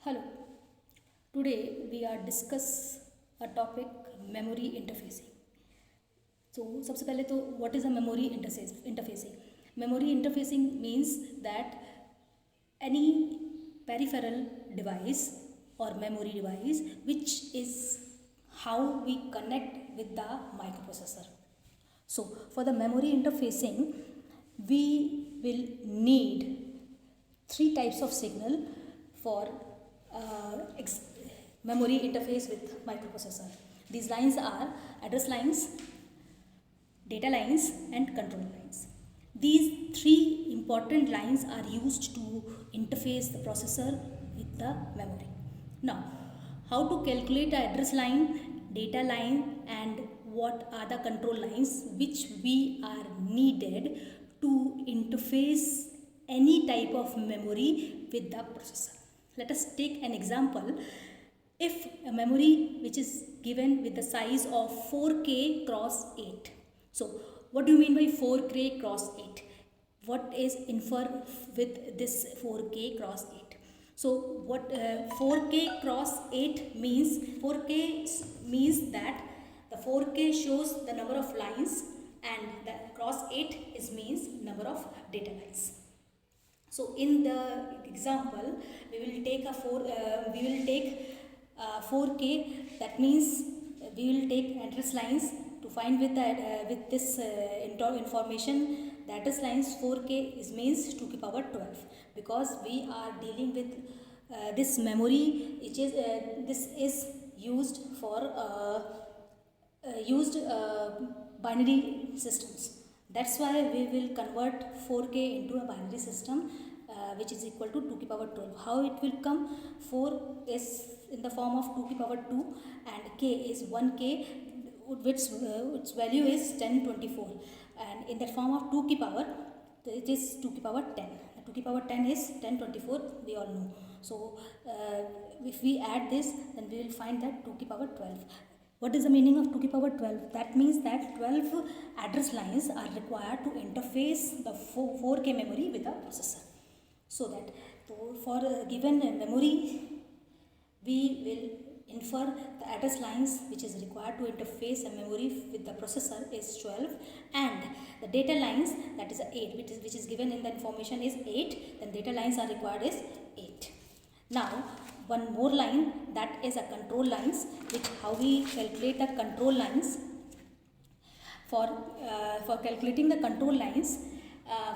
Hello. Today we are discuss a topic memory interfacing. So सबसे पहले तो what is a memory interfacing? Memory interfacing means that any peripheral device or memory device which is how we connect with the microprocessor. So for the memory interfacing we will need three types of signal for memory interface with microprocessor. These lines are address lines, data lines and control lines. These three important lines are used to interface the processor with the memory. Now, how to calculate the address line, data line and what are the control lines which we are needed to interface any type of memory with the processor. Let us take an example. If a memory which is given with the size of 4K cross 8. So what do you mean by 4K cross 8? What is infer with this 4K cross 8? So what 4K cross 8 means, 4K means that the 4K shows the number of lines and the cross 8 is means number of data lines. So in the example, we will take 4K. That means we will take address lines to find with that with this information. The address lines 4K is means 2 to the power 12 because we are dealing with this memory. Which is this is used for binary systems. That's why we will convert 4K into a binary system which is equal to 2 to the power 12. How it will come? 4 is in the form of 2 to the power 2 and K is 1K which its value is 1024 and in the form of 2 to the power it is 2 to the power 10. 2 to the power 10 is 1024, we all know. So if we add this then we will find that 2 to the power 12. What is the meaning of 2 to the power 12? That means that 12 address lines are required to interface the 4K memory with the processor. So that for a given memory, we will infer the address lines which is required to interface a memory with the processor is 12 and the data lines, that is 8, which is given in the information is 8, then data lines are required is 8. Now one more line, that is a control lines, which how we calculate the control lines. For calculating the control lines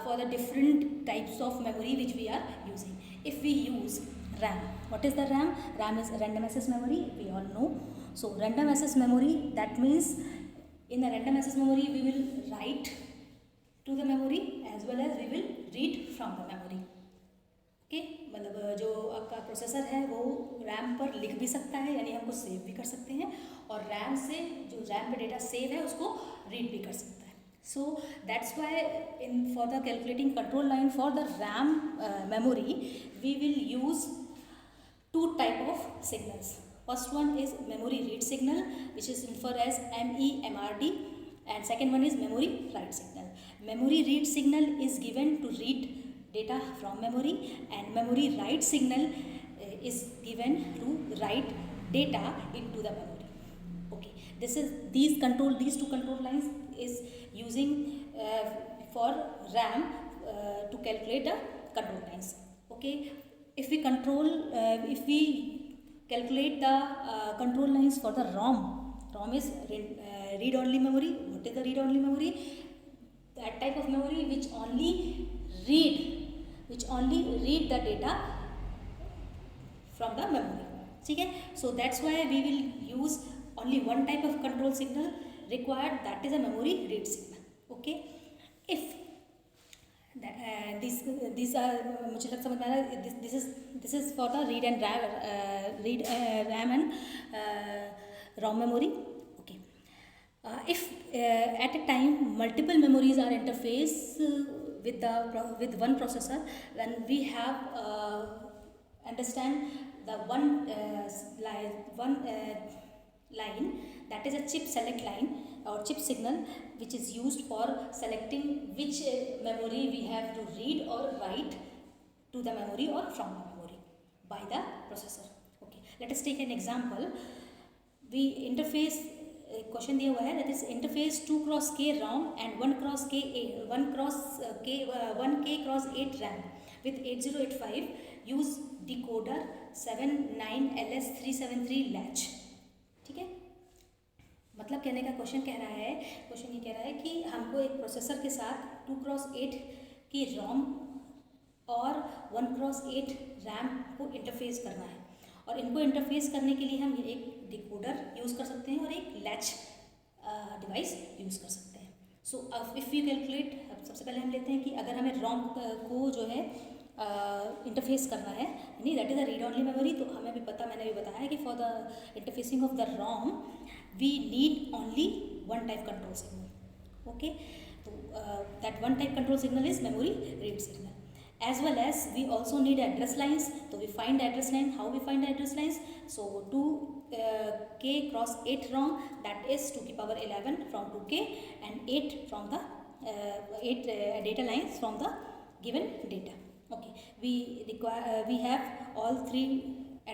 for the different types of memory which we are using. If we use RAM, what is the RAM? RAM is random access memory, we all know. So random access memory, that means in the random access memory we will write to the memory as well as we will read from the memory. Okay मतलब जो आपका processor है वो RAM पर लिख भी सकता है यानी हमको सेव भी कर सकते हैं और रैम से जो रैम पे डेटा सेव है उसको रीड भी कर सकता है. So that's why in for the calculating control line for the RAM memory we will use two type of signals. First one is memory read signal which is inferred as MEMRD and second one is memory write signal. Memory read signal is given to read data from memory and memory write signal is given to write data into the memory. Okay, this is these two control lines is using for RAM to calculate the control lines. Okay, if we calculate the control lines for the ROM is read only memory. What is the read only memory? That type of memory which only read the data from the memory. Okay? So that's why we will use only one type of control signal required, that is a memory read signal. Okay? If these are मुझे लग समझ में आ रहा है, this is for the read and RAM and ROM memory. Okay. If at a time multiple memories are interfaced with one processor, then we have understand the one line, that is a chip select line or chip signal which is used for selecting which memory we have to read or write to the memory or from the memory. by the processor. Okay, let us take an example. We interface question दिया हुआ है, that is interface 2 cross k ROM and 1 cross k 1 k cross 8 RAM with 8085 use decoder 79LS373 latch. ठीक है, मतलब कहने का question कह रहा है, क्वेश्चन ये कह रहा है कि हमको एक प्रोसेसर के साथ 2 cross 8 की ROM और 1 cross 8 RAM को इंटरफेस करना है, और इनको इंटरफेस करने के लिए हम एक डिकोडर यूज़ कर सकते हैं और एक लैच डिवाइस यूज़ कर सकते हैं. सो इफ़ यू कैलकुलेट, अब सबसे पहले हम लेते हैं कि अगर हमें ROM को जो है इंटरफेस करना है, यानी that is a read only memory, तो हमें भी पता, मैंने भी बताया है कि for the interfacing of the ROM we need only one type control signal. Okay, तो that one type control signal is memory read signal. As well as we also need address lines, so we find the address line. How we find the address lines? So 2k cross 8 ROM, that is 2 की power 11 from 2k and 8 from the 8 data lines from the given data. Okay, we require we have all three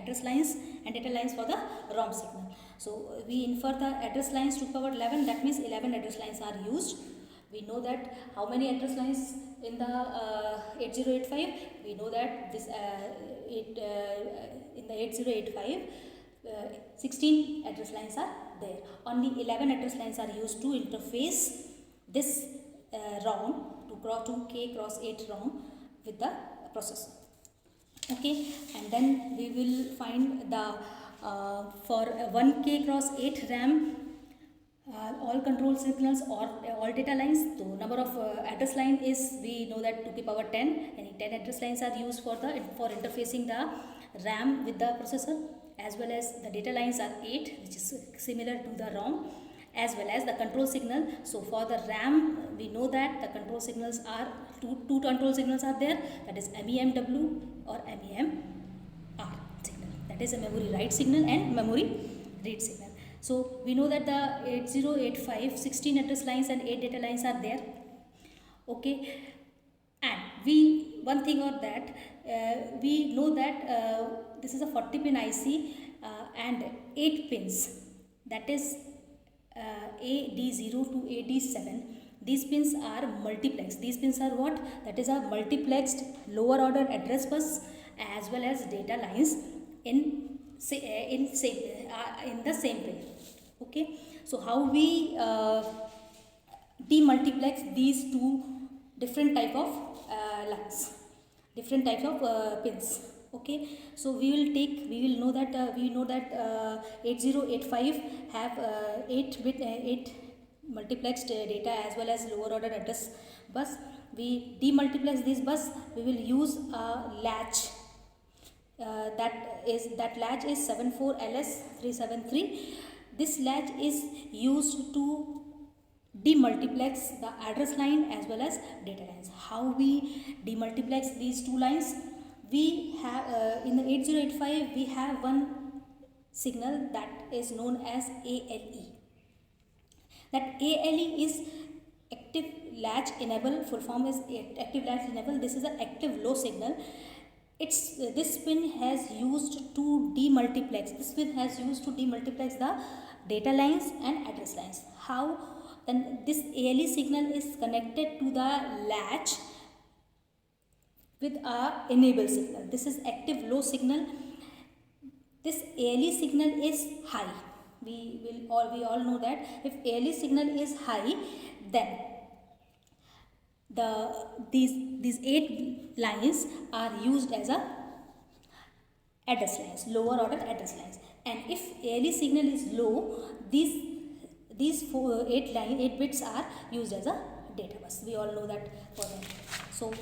address lines and data lines for the ROM signal. So we infer the address lines 2 power 11, that means 11 address lines are used. We know that how many address lines in the 8085. We know that this in the 8085 16 address lines are there. Only 11 address lines are used to interface this ROM, 2k cross 8 ROM with the processor. Okay, and then we will find the for 1k cross 8 RAM all control signals or all data lines. So number of address line is, we know that 2 to the power 10, and 10 address lines are used for interfacing the RAM with the processor, as well as the data lines are 8, which is similar to the ROM, as well as the control signal. So for the RAM we know that the control signals are two control signals are there, that is MEMW or MEMR signal, that is a memory write signal and memory read signal. So we know that the 8085 16 address lines and 8 data lines are there. Okay, and we one thing or that we know that this is a 40 pin IC and 8 pins, that is AD0 to AD7. These pins are multiplexed. These pins are what? That is a multiplexed lower order address bus as well as data lines in the same pin. Okay, so how we demultiplex these two different type of lines, different types of pins. Okay, so we will know that 8085 have 8 multiplexed data as well as lower order address bus. We demultiplex this bus, we will use a latch. That latch is 74LS373. This latch is used to demultiplex the address line as well as data lines. How we demultiplex these two lines? We have in the 8085 we have one signal that is known as ALE. That ALE is active latch enable, full form is active latch enable. This is an active low signal. This pin has used to demultiplex. This pin has used to demultiplex the data lines and address lines. How? Then this ALE signal is connected to the latch with a enable signal. This is active low signal. This ALE signal is high. We all know that if ALE signal is high, then these 8 lines are used as a address lines, lower order address lines. And if ALE signal is low, these 8 bits are used as a data bus. We all know that for them. So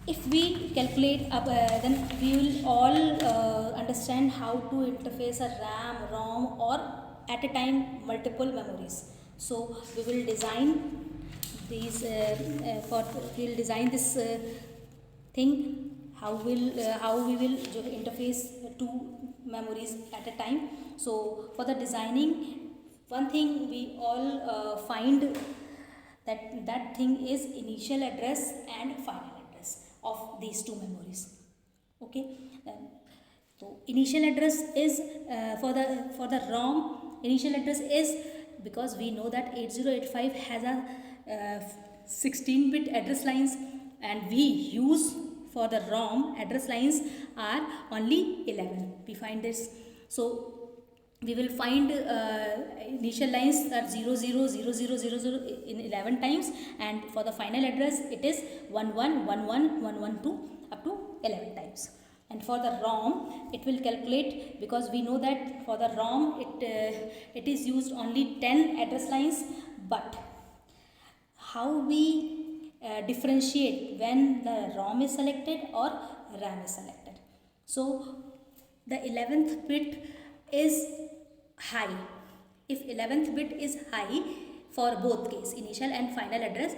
if we calculate up, then we will all understand how to interface a RAM, ROM, or at a time multiple memories. So we will design these we will design this thing, how we will interface two memories at a time. So for the designing, one thing we all find that thing is initial address and final address of these two memories. Okay. So initial address is for the ROM. Initial address is, because we know that 8085 has a 16-bit address lines, and we use for the ROM address lines are only 11. We find this. So we will find initial lines are 0 0 0 0 0 0 in 11 times, and for the final address it is 1 1 1 1 1 1 2 up to 11 times. And for the ROM it will calculate, because we know that for the ROM it is used only 10 address lines. But how we differentiate when the ROM is selected or RAM is selected? So the 11th bit is high. If 11th bit is high for both case, initial and final address,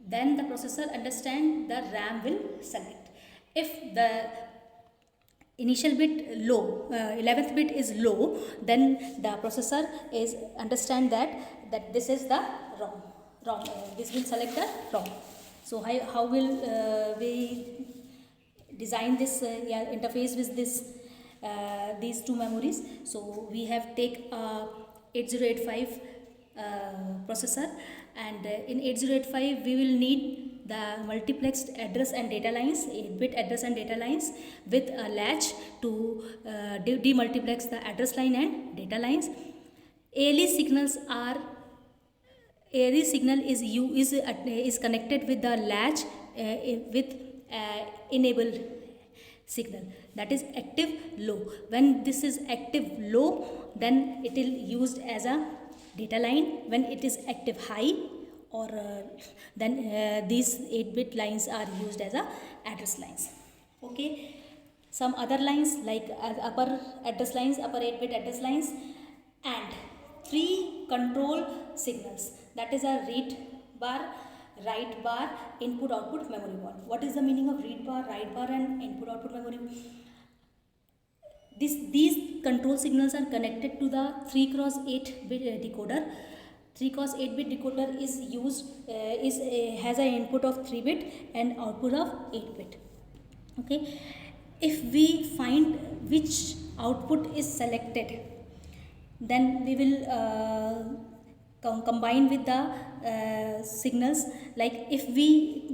then the processor understand the RAM will select. If the initial bit low, 11th bit is low, then the processor is understand that this is the ROM. This will select the ROM. So how will we design this interface with this these two memories? So we have take 8085 processor, and in 8085 we will need the multiplexed address and data lines, 8-bit address and data lines with a latch to demultiplex the address line and data lines. ALE signal is connected with the latch with enable signal, that is active low. When this is active low, then it will used as a data line. When it is active high, or then these 8-bit lines are used as a address lines. Okay. Some other lines like upper address lines, upper 8-bit address lines, and 3 control signals, that is a read bar, write bar, input output memory bar. What is the meaning of read bar, write bar and input output memory? These control signals are connected to the 3x8-bit decoder. 3x8-bit decoder is used has an input of 3-bit and output of 8-bit. Okay. If we find which output is selected, then we will combine with the signals. Like if we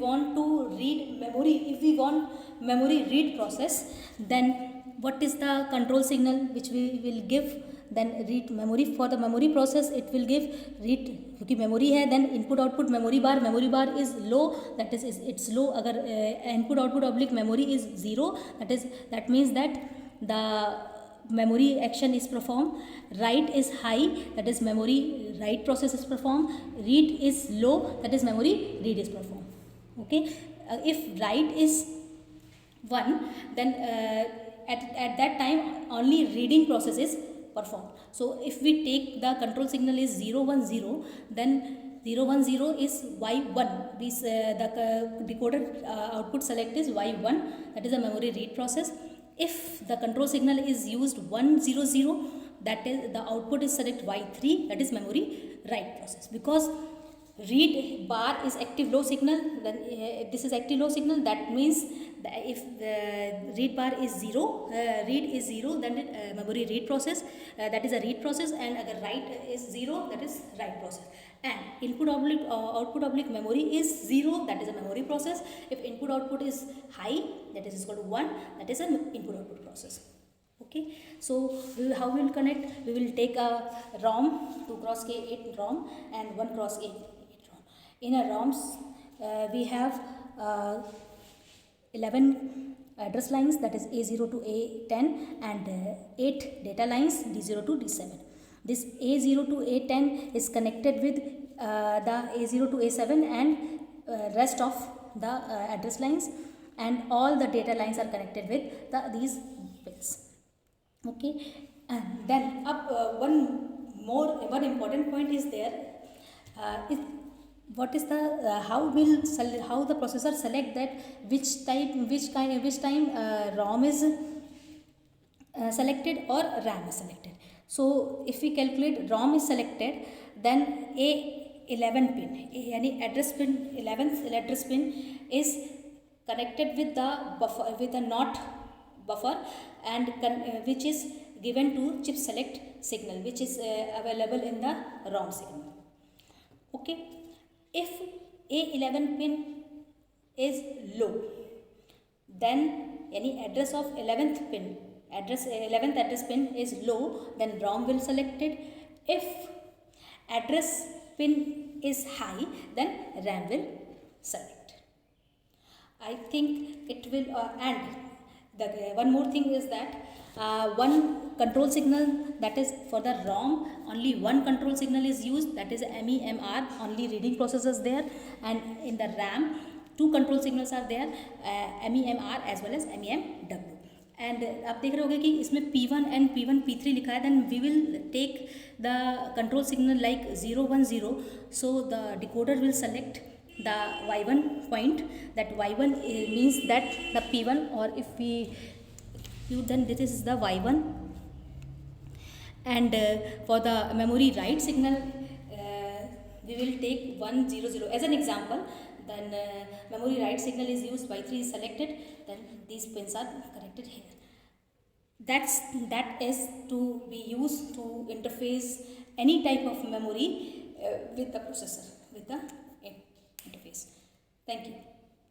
want to read memory, if we want memory read process, then what is the control signal which we will give? Then read memory. For the memory process it will give read, क्योंकि memory है, then input output memory bar is low, that is it's low. अगर input output oblique memory is 0, that means that the memory action is performed. Write is high, that is memory write process is performed. Read is low, that is memory read is performed. Okay. If write is 1, then at that time only reading process is performed. So if we take the control signal is 0 1 0, then 0 1 0 is y1. The decoder output select is y1, that is a memory read process. If the control signal is used 1 0 0, that is the output is select y3, that is memory write process. Because read bar is active low signal, then this is active low signal, that means that if the read bar is 0, read is 0, then memory read process, that is a read process, and agar write is 0, that is write process. And input oblique output oblique memory is 0, that is a memory process. If input output is high, that is equal to 1, that is an input output process. Okay. So how we will connect? We will take a ROM, 2x8 ROM and 1x8 ROM. In a ROMs we have 11 address lines, that is A0 to A10, and 8 data lines, D0 to D7. This A0 to A10 is connected with the A0 to A7 and rest of the address lines, and all the data lines are connected with these bits. Okay. And then one important point is there. What is the how the processor select that which time ROM is selected or RAM is selected. So if we calculate ROM is selected, then A11 pin, yani address pin, 11th address pin is connected with the buffer, with the NOT buffer, and which is given to chip select signal, which is available in the ROM signal. Okay, if A11 pin is low, then any address of 11th address pin is low, then ROM will select it. If address pin is high, then RAM will select. I think it will and the one more thing is that one control signal, that is for the ROM only one control signal is used, that is MEMR, only reading processors there, and in the RAM two control signals are there, MEMR as well as MEMW. And आप देख रहे होंगे कि इसमें P1 and P1 P3 लिखा है, then we will take the control signal like 0 1 0, so the decoder will select the y1 point, that y1 means that the P1, or if we use, then this is the y1. And for the memory write signal, we will take 1 0 0 as an example. Then memory write signal is used, y3 is selected, then these pins are connected here. That is to be used to interface any type of memory with the processor, with the interface. Thank you.